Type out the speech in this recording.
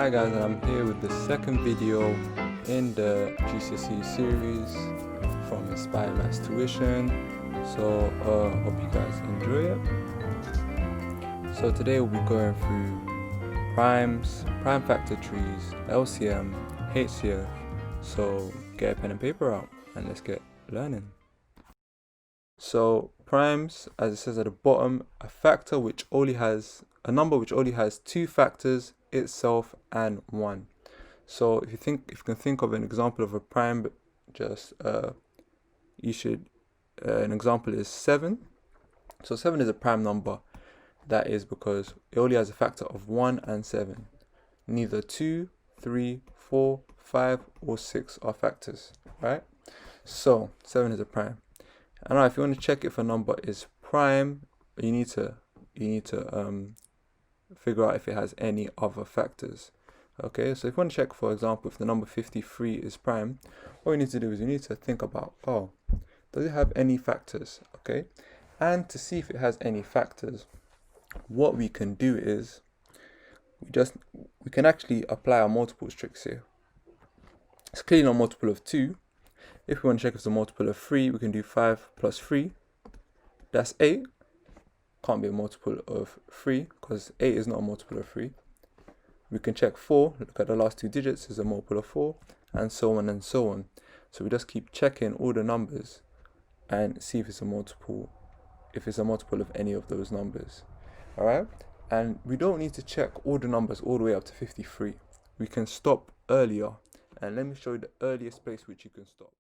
Hi guys, and I'm here with the second video in the GCSE series from Inspire Maths Tuition. So hope you guys enjoy it. So today we'll be going through primes, prime factor trees, LCM, HCF. So get a pen and paper out and let's get learning. So primes, as it says at the bottom, a number which only has two factors, itself and 1. So if you can think of an example of a prime, just an example is 7. So 7 is a prime number. That is because it only has a factor of 1 and 7. Neither 2, 3, 4, 5 or 6 are factors, right? So 7 is a prime. And now if you want to check if a number is prime, you need to figure out if it has any other factors. Okay, so if you want to check, for example, if the number 53 is prime, what you need to do is you need to think about, does it have any factors? Okay, and to see if it has any factors, what we can do is we can actually apply our multiples tricks here. It's clearly not a multiple of 2. If we want to check if it's a multiple of 3, we can do 5 plus 3. That's 8. Can't be a multiple of 3 because 8 is not a multiple of 3. We can check 4. Look at the last 2 digits is a multiple of 4, and so on and so on. So we just keep checking all the numbers and see if it's a multiple of any of those numbers. All right, and we don't need to check all the numbers all the way up to 53. We can stop earlier, and let me show you the earliest place which you can stop.